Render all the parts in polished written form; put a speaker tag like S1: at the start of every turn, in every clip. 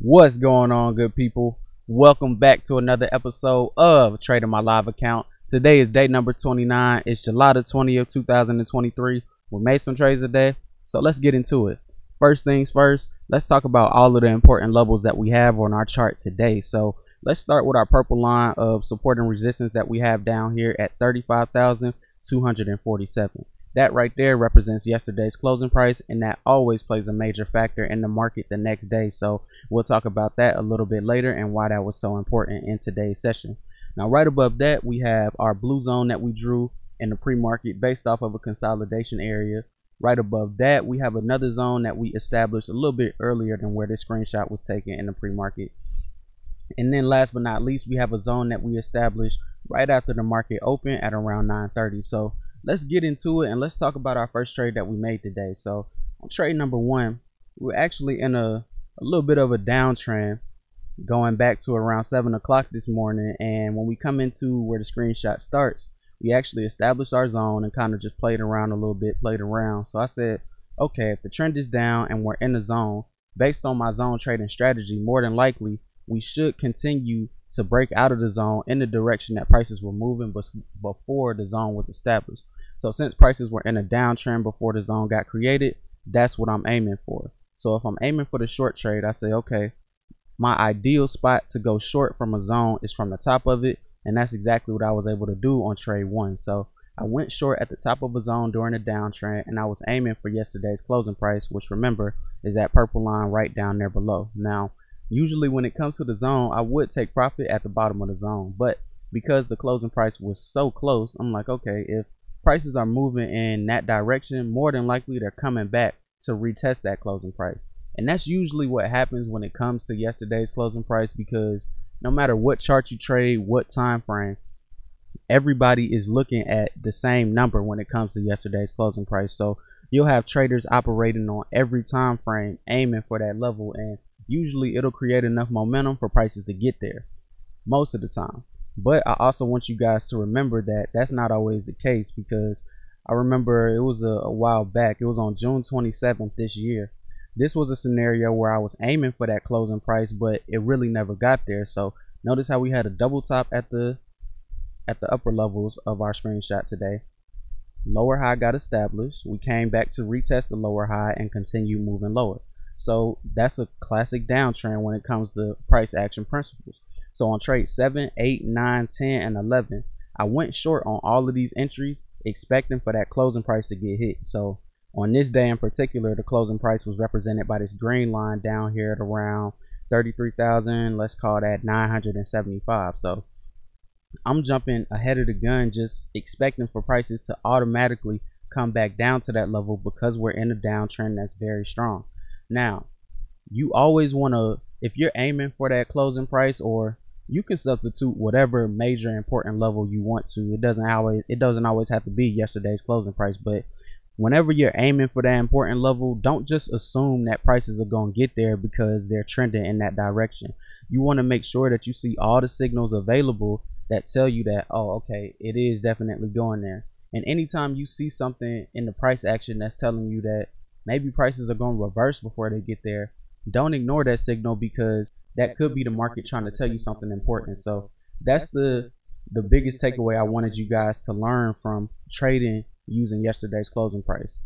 S1: What's going on, good people? Welcome back to another episode of Trading My Live Account. Today is day number 29. It's July the 20th, 2023. We made some trades today, so let's get into it. First things first, let's talk about all of the important levels that we have on our chart today. So let's start with our purple line of support and resistance that we have down here at 35,247. That right there represents yesterday's closing price, and that always plays a major factor in the market the next day. So we'll talk about that a little bit later and why that was so important in today's session. Now, right above that, we have our blue zone that we drew in the pre-market based off of a consolidation area. Right above that, we have another zone that we established a little bit earlier than where this screenshot was taken in the pre-market. And then last but not least, we have a zone that we established right after the market opened at around 9:30. So let's get into it and let's talk about our first trade that we made today. So on trade number one, we're actually in a little bit of a downtrend going back to around 7 o'clock this morning. And when we come into where the screenshot starts, we actually established our zone and kind of just played around a little bit, So I said, okay, if the trend is down and we're in the zone, based on my zone trading strategy, more than likely we should continue to break out of the zone in the direction that prices were moving before the zone was established. So since prices were in a downtrend before the zone got created, that's what I'm aiming for. So if I'm aiming for the short trade, I say, okay, my ideal spot to go short from a zone is from the top of it. And that's exactly what I was able to do on trade one. So I went short at the top of a zone during a downtrend, and I was aiming for yesterday's closing price, which remember is that purple line right down there below. Now, usually when it comes to the zone, I would take profit at the bottom of the zone, but because the closing price was so close, I'm like, okay, if prices are moving in that direction, more than likely they're coming back to retest that closing price. And that's usually what happens when it comes to yesterday's closing price, because no matter what chart you trade, what time frame, everybody is looking at the same number when it comes to yesterday's closing price. So you'll have traders operating on every time frame aiming for that level, and usually it'll create enough momentum for prices to get there most of the time. But I also want you guys to remember that that's not always the case, because I remember it was a while back. It was on June 27th this year. This was a scenario where I was aiming for that closing price, but it really never got there. So notice how we had a double top at the upper levels of our screenshot today. Lower high got established. We came back to retest the lower high and continue moving lower. So that's a classic downtrend when it comes to price action principles. So on trade 7, 8, 9, 10, and 11, I went short on all of these entries, expecting for that closing price to get hit. So on this day in particular, the closing price was represented by this green line down here at around 33,000. Let's call that 975. So I'm jumping ahead of the gun, just expecting for prices to automatically come back down to that level because we're in a downtrend that's very strong. Now, you always want to, if you're aiming for that closing price, or you can substitute whatever major important level you want to. It doesn't always have to be yesterday's closing price, but whenever you're aiming for that important level, don't just assume that prices are going to get there because they're trending in that direction. You want to make sure that you see all the signals available that tell you that, oh, okay, it is definitely going there. And anytime you see something in the price action that's telling you that maybe prices are going to reverse before they get there, don't ignore that signal, because that could be the market trying to tell you something important. So that's the biggest takeaway I wanted you guys to learn from trading using yesterday's closing price.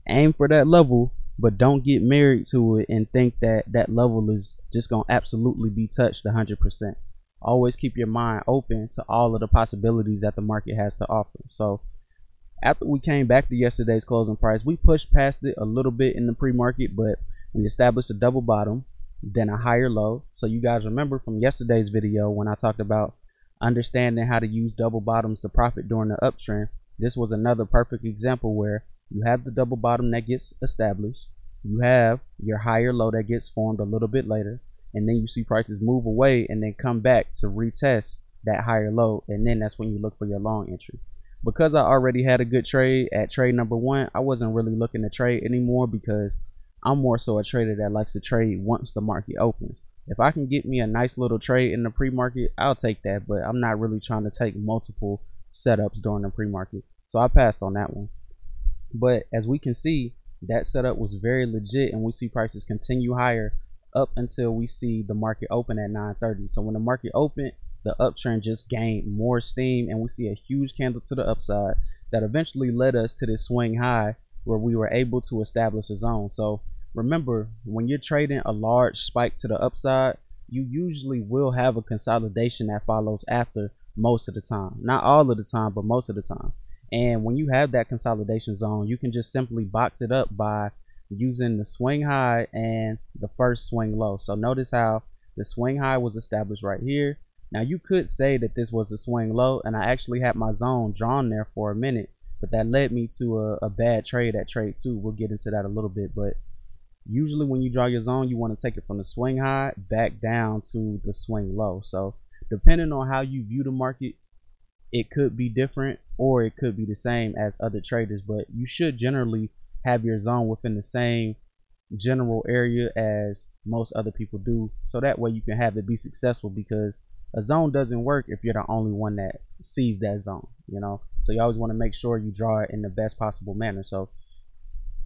S1: Aim for that level, but don't get married to it and think that that level is just going to absolutely be touched 100%. Always keep your mind open to all of the possibilities that the market has to offer. So after we came back to yesterday's closing price, we pushed past it a little bit in the pre-market, but we established a double bottom, then a higher low. So you guys remember from yesterday's video when I talked about understanding how to use double bottoms to profit during the uptrend, this was another perfect example where you have the double bottom that gets established, you have your higher low that gets formed a little bit later, and then you see prices move away and then come back to retest that higher low, and then that's when you look for your long entry. Because I already had a good trade at trade number one, I wasn't really looking to trade anymore, because I'm more so a trader that likes to trade once the market opens. If I can get me a nice little trade in the pre-market, I'll take that, but I'm not really trying to take multiple setups during the pre-market. So I passed on that one. But as we can see, that setup was very legit, and we see prices continue higher up until we see the market open at 9:30. So when the market opened, the uptrend just gained more steam, and we see a huge candle to the upside that eventually led us to this swing high where we were able to establish a zone. So remember, when you're trading a large spike to the upside, you usually will have a consolidation that follows after most of the time. Not all of the time, but most of the time. And when you have that consolidation zone, you can just simply box it up by using the swing high and the first swing low. So notice how the swing high was established right here. Now you could say that this was a swing low, and I actually had my zone drawn there for a minute, but that led me to a bad trade at trade 2. We'll get into that a little bit, but usually when you draw your zone, you want to take it from the swing high back down to the swing low. So depending on how you view the market, it could be different or it could be the same as other traders, but you should generally have your zone within the same general area as most other people do, so that way you can have it be successful, because a zone doesn't work if you're the only one that sees that zone, you know. So you always want to make sure you draw it in the best possible manner. So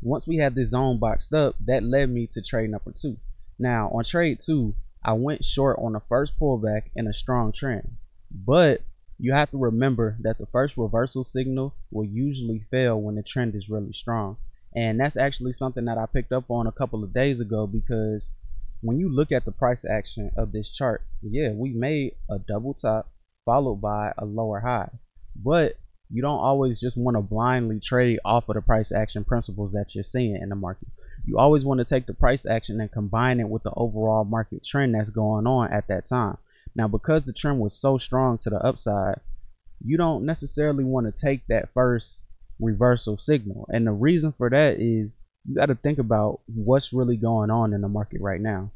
S1: once we had this zone boxed up, that led me to trade number 2. Now on trade 2, I went short on the first pullback in a strong trend, but you have to remember that the first reversal signal will usually fail when the trend is really strong. And that's actually something that I picked up on a couple of days ago, because when you look at the price action of this chart, yeah, we made a double top followed by a lower high, but you don't always just want to blindly trade off of the price action principles that you're seeing in the market. You always want to take the price action and combine it with the overall market trend that's going on at that time. Now, because the trend was so strong to the upside, you don't necessarily want to take that first reversal signal. And the reason for that is you got to think about what's really going on in the market right now.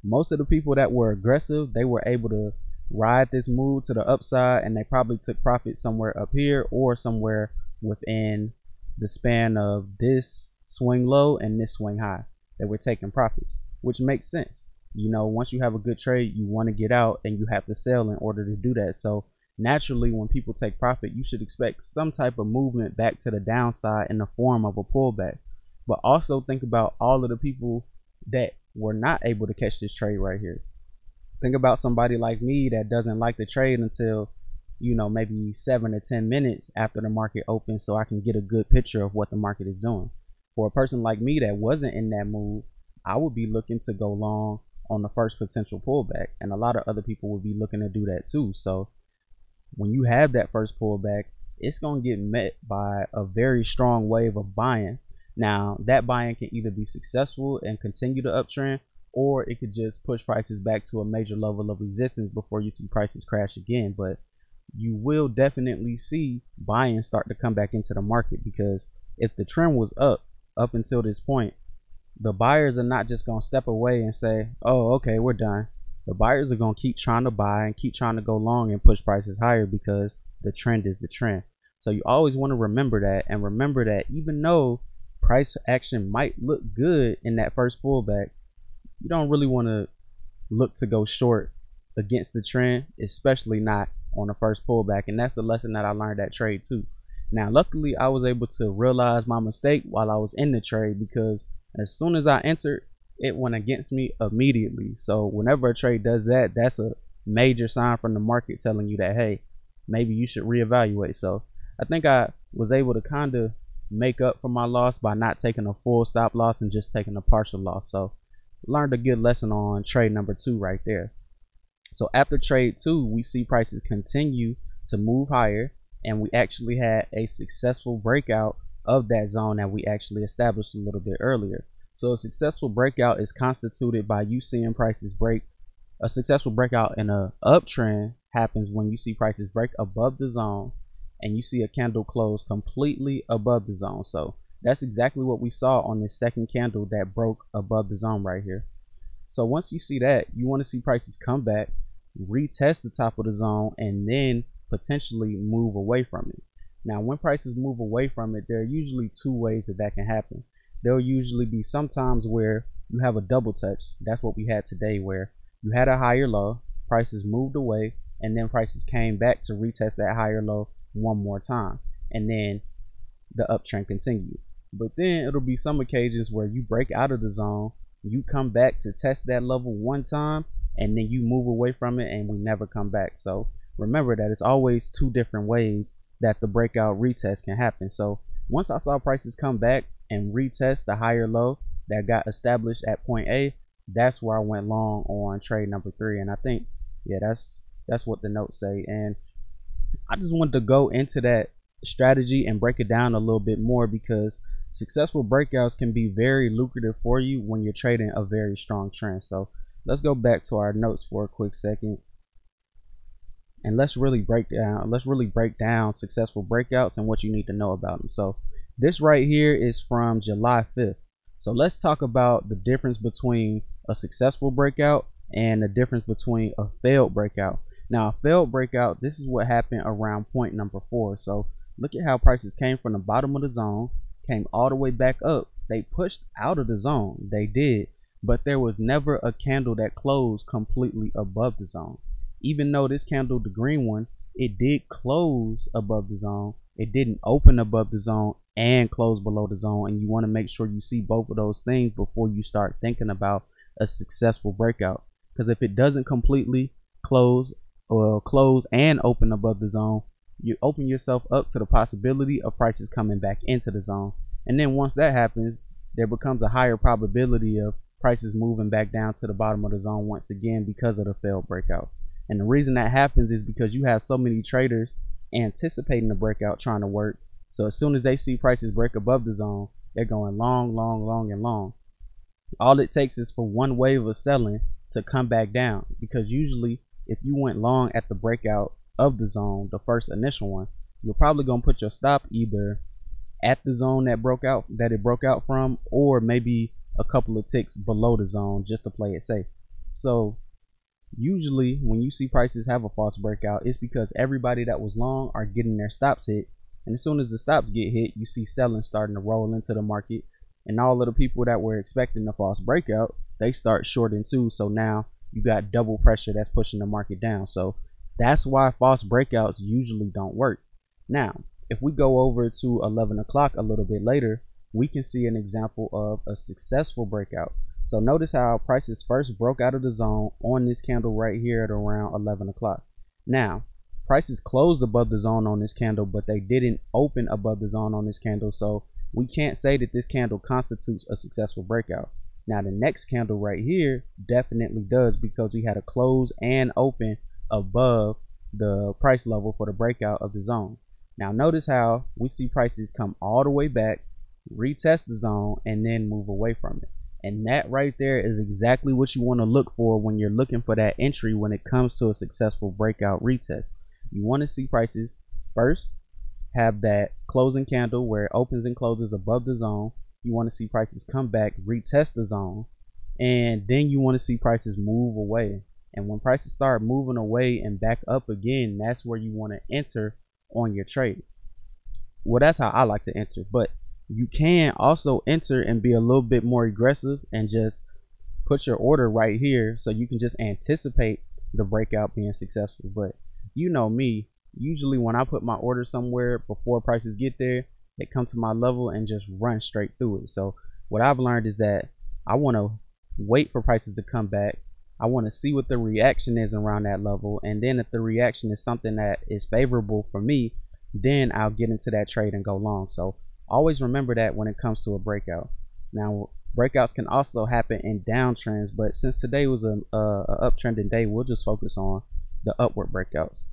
S1: Most of the people that were aggressive, they were able to ride this move to the upside, and they probably took profit somewhere up here or somewhere within the span of this swing low and this swing high. They were taking profits, which makes sense. You know, once you have a good trade, you want to get out and you have to sell in order to do that. So naturally, when people take profit, you should expect some type of movement back to the downside in the form of a pullback. But also think about all of the people that were not able to catch this trade right here. Think about somebody like me that doesn't like to trade until, you know, maybe 7 to 10 minutes after the market opens, so I can get a good picture of what the market is doing. For a person like me that wasn't in that mood, I would be looking to go long on the first potential pullback, and a lot of other people would be looking to do that too. So when you have that first pullback, it's going to get met by a very strong wave of buying. Now that buying can either be successful and continue the uptrend, or it could just push prices back to a major level of resistance before you see prices crash again. But you will definitely see buying start to come back into the market, because if the trend was up until this point, the buyers are not just going to step away and say, oh, okay, we're done. The buyers are going to keep trying to buy and keep trying to go long and push prices higher, because the trend is the trend. So you always want to remember that, and remember that even though price action might look good in that first pullback, you don't really want to look to go short against the trend, especially not on the first pullback. And that's the lesson that I learned at trade 2. Now, luckily, I was able to realize my mistake while I was in the trade, because as soon as I entered, it went against me immediately. So whenever a trade does that, that's a major sign from the market telling you that, hey, maybe you should reevaluate. So I think I was able to kind of make up for my loss by not taking a full stop loss and just taking a partial loss. So learned a good lesson on trade number 2 right there. So after trade 2, we see prices continue to move higher, and we actually had a successful breakout of that zone that we actually established a little bit earlier. So a successful breakout is constituted by you seeing prices break. A successful breakout in a uptrend happens when you see prices break above the zone and you see a candle close completely above the zone. So that's exactly what we saw on this second candle that broke above the zone right here. So once you see that, you want to see prices come back, retest the top of the zone, and then potentially move away from it. Now, when prices move away from it, there are usually 2 ways that can happen. There'll usually be sometimes where you have a double touch. That's what we had today, where you had a higher low, prices moved away, and then prices came back to retest that higher low one more time, and then the uptrend continued. But then it'll be some occasions where you break out of the zone, You come back to test that level one time and then you move away from it and we never come back. So remember that it's always two different ways that the breakout retest can happen. So once I saw prices come back and retest the higher low that got established at point A, that's where I went long on trade number 3. And I think, yeah, that's what the notes say. And I just wanted to go into that strategy and break it down a little bit more, because successful breakouts can be very lucrative for you when you're trading a very strong trend. So let's go back to our notes for a quick second, and let's really break down successful breakouts and what you need to know about them. So this right here is from July 5th. So let's talk about the difference between a successful breakout and the difference between a failed breakout. Now, a failed breakout, this is what happened around point number 4. So look at how prices came from the bottom of the zone, came all the way back up. They pushed out of the zone, they did, but there was never a candle that closed completely above the zone. Even though this candle, the green one, it did close above the zone, it didn't open above the zone and close below the zone. And you want to make sure you see both of those things before you start thinking about a successful breakout, because if it doesn't completely close and open above the zone, you open yourself up to the possibility of prices coming back into the zone. And then once that happens, there becomes a higher probability of prices moving back down to the bottom of the zone once again because of the failed breakout. And the reason that happens is because you have so many traders anticipating the breakout trying to work. So as soon as they see prices break above the zone, they're going long, long, long, and long. All it takes is for one wave of selling to come back down, because usually if you went long at the breakout of the zone, the first initial one, you're probably going to put your stop either at the zone that it broke out from, or maybe a couple of ticks below the zone just to play it safe. So usually when you see prices have a false breakout, it's because everybody that was long are getting their stops hit. And as soon as the stops get hit, you see selling starting to roll into the market. And all of the people that were expecting the false breakout, they start shorting too. So now you got double pressure that's pushing the market down. So that's why false breakouts usually don't work. Now, if we go over to 11 o'clock a little bit later, we can see an example of a successful breakout. So notice how prices first broke out of the zone on this candle right here at around 11 o'clock. Now, prices closed above the zone on this candle, but they didn't open above the zone on this candle. So we can't say that this candle constitutes a successful breakout. Now, the next candle right here definitely does, because we had a close and open above the price level for the breakout of the zone. Now, notice how we see prices come all the way back, retest the zone, and then move away from it. And that right there is exactly what you want to look for when you're looking for that entry when it comes to a successful breakout retest. You want to see prices first have that closing candle where it opens and closes above the zone. You want to see prices come back, retest the zone, and then you want to see prices move away. And when prices start moving away and back up again, that's where you want to enter on your trade. Well, that's how I like to enter, but you can also enter and be a little bit more aggressive and just put your order right here so you can just anticipate the breakout being successful. But you know me, usually when I put my order somewhere before prices get there, they come to my level and just run straight through it. So what I've learned is that I want to wait for prices to come back. I want to see what the reaction is around that level, and then if the reaction is something that is favorable for me, then I'll get into that trade and go long. So always remember that when it comes to a breakout. Now, breakouts can also happen in downtrends, but since today was a uptrending day, we'll just focus on the upward breakouts.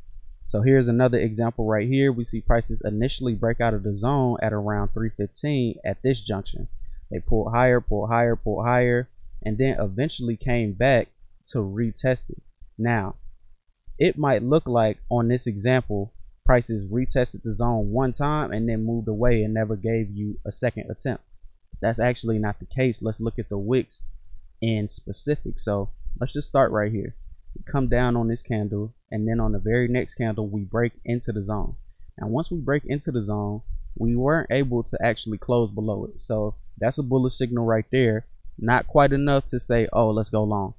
S1: So here's another example right here. We see prices initially break out of the zone at around 315 at this junction. They pulled higher, pulled higher, pulled higher, and then eventually came back to retest it. Now, it might look like on this example, prices retested the zone one time and then moved away and never gave you a second attempt. That's actually not the case. Let's look at the wicks in specific. So let's just start right here. We come down on this candle, and then on the very next candle, we break into the zone. Now, once we break into the zone, we weren't able to actually close below it. So that's a bullish signal right there. Not quite enough to say, oh, let's go long.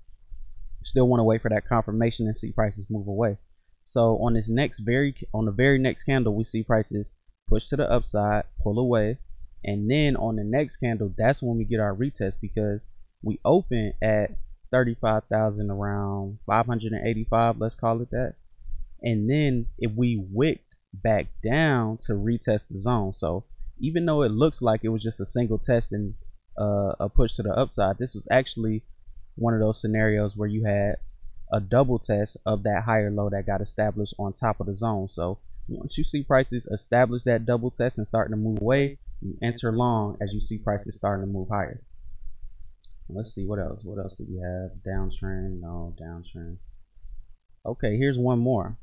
S1: Still want to wait for that confirmation and see prices move away. So on this on the very next candle, we see prices push to the upside, pull away, and then on the next candle, that's when we get our retest, because We open at 35,000 around 585, let's call it that. And then if we wicked back down to retest the zone, so even though it looks like it was just a single test and a push to the upside, this was actually one of those scenarios where you had a double test of that higher low that got established on top of the zone. So once you see prices establish that double test and starting to move away, you enter long as you see prices starting to move higher. Let's see what else. What else do we have? Downtrend, no downtrend. Okay, here's one more.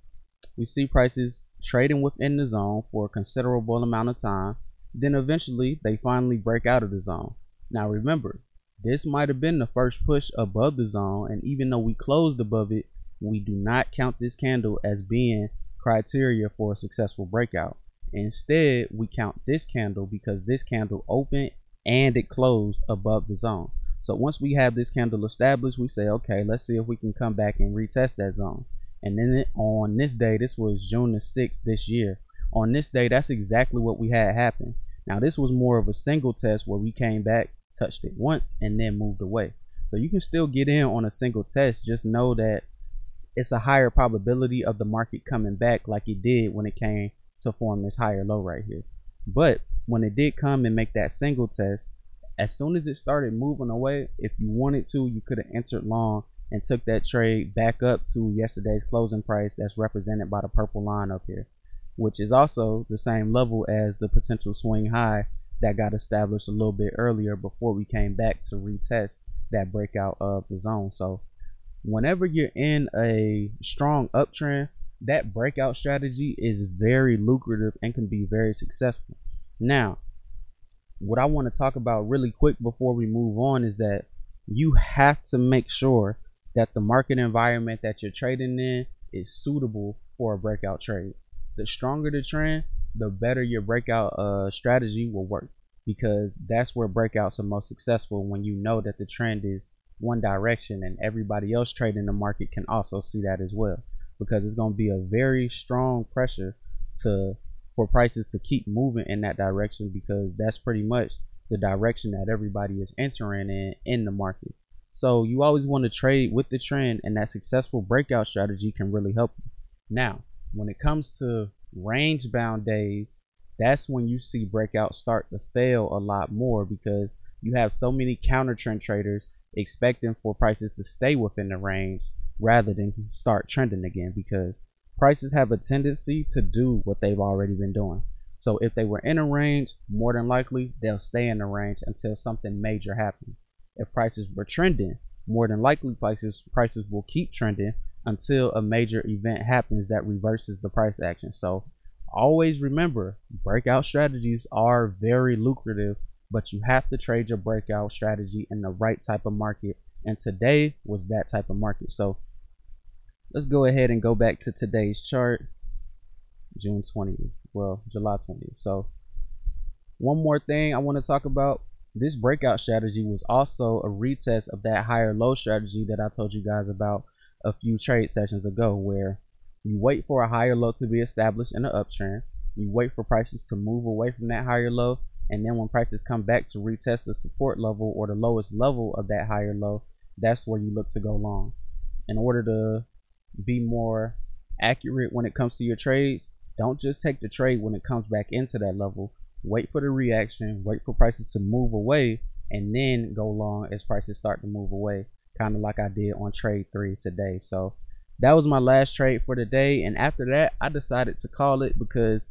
S1: We see prices trading within the zone for a considerable amount of time. Then eventually they finally break out of the zone. Now remember, this might have been the first push above the zone, and even though we closed above it, we do not count this candle as being criteria for a successful breakout. Instead, we count this candle because this candle opened and it closed above the zone. So once we have this candle established, we say, okay, let's see if we can come back and retest that zone. And then on this day, this was June the 6th this year. On this day, that's exactly what we had happen. Now, this was more of a single test where we came back, touched it once, and then moved away. So you can still get in on a single test. Just know that it's a higher probability of the market coming back like it did when it came to form this higher low right here. But when it did come and make that single test, as soon as it started moving away, if you wanted to, you could have entered long and took that trade back up to yesterday's closing price that's represented by the purple line up here, which is also the same level as the potential swing high that got established a little bit earlier before we came back to retest that breakout of the zone. So whenever you're in a strong uptrend, that breakout strategy is very lucrative and can be very successful. Now, what I want to talk about really quick before we move on is that you have to make sure that the market environment that you're trading in is suitable for a breakout trade. The stronger the trend, the better your breakout strategy will work, because that's where breakouts are most successful, when you know that the trend is one direction and everybody else trading the market can also see that as well, because it's going to be a very strong pressure for prices to keep moving in that direction, because that's pretty much the direction that everybody is entering in the market. So you always want to trade with the trend, and that successful breakout strategy can really help you. Now, when it comes to range bound days, that's when you see breakouts start to fail a lot more, because you have so many counter trend traders expecting for prices to stay within the range rather than start trending again, because prices have a tendency to do what they've already been doing. So if they were in a range, more than likely they'll stay in the range until something major happens. If prices were trending, more than likely prices will keep trending until a major event happens that reverses the price action. So always remember, breakout strategies are very lucrative, but you have to trade your breakout strategy in the right type of market, and today was that type of market. So let's go ahead and go back to today's chart, June 20th, well, July 20th. So one more thing I want to talk about, this breakout strategy was also a retest of that higher low strategy that I told you guys about a few trade sessions ago, where you wait for a higher low to be established in an uptrend, you wait for prices to move away from that higher low, and then when prices come back to retest the support level or the lowest level of that higher low, that's where you look to go long. In order to be more accurate when it comes to your trades, don't just take the trade when it comes back into that level. Wait for the reaction, wait for prices to move away, and then go long as prices start to move away, kind of like I did on trade 3 today. So that was my last trade for the day, and after that I decided to call it, because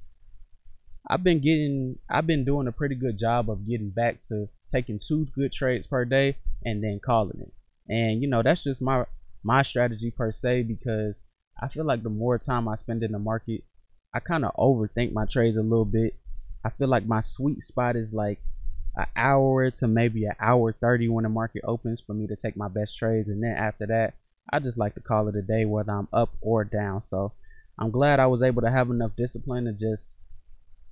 S1: I've been doing a pretty good job of getting back to taking 2 good trades per day and then calling it. And you know, that's just my strategy per se, because I feel like the more time I spend in the market, I kind of overthink my trades a little bit. I feel like my sweet spot is like an hour to maybe an hour 30 when the market opens for me to take my best trades, and then after that I just like to call it a day whether I'm up or down. So I'm glad I was able to have enough discipline to just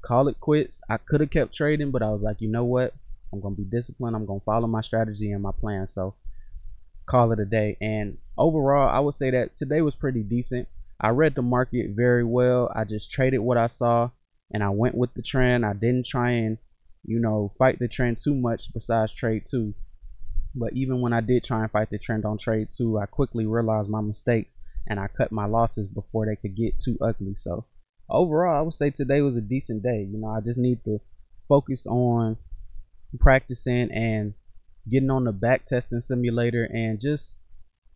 S1: call it quits. I could have kept trading, but I was like, you know what, I'm gonna be disciplined, I'm gonna follow my strategy and my plan, so call it a day. And overall I would say that today was pretty decent. I read the market very well. I just traded what I saw and I went with the trend. I didn't try and, you know, fight the trend too much besides trade 2. But even when I did try and fight the trend on trade 2, I quickly realized my mistakes and I cut my losses before they could get too ugly. So overall, I would say today was a decent day. You know, I just need to focus on practicing and getting on the back testing simulator and just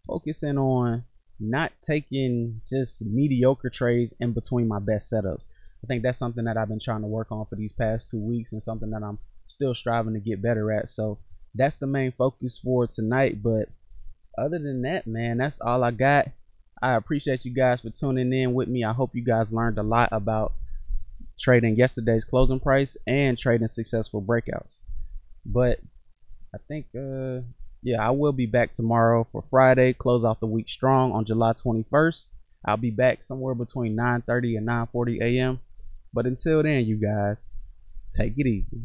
S1: focusing on not taking just mediocre trades in between my best setups. I think that's something that I've been trying to work on for these past 2 weeks and something that I'm still striving to get better at. So that's the main focus for tonight. But other than that, man, that's all I got. I appreciate you guys for tuning in with me. I hope you guys learned a lot about trading yesterday's closing price and trading successful breakouts. But I think yeah, I will be back tomorrow for Friday, close off the week strong on July 21st. I'll be back somewhere between 9:30 and 9:40 a.m. But until then, you guys, take it easy.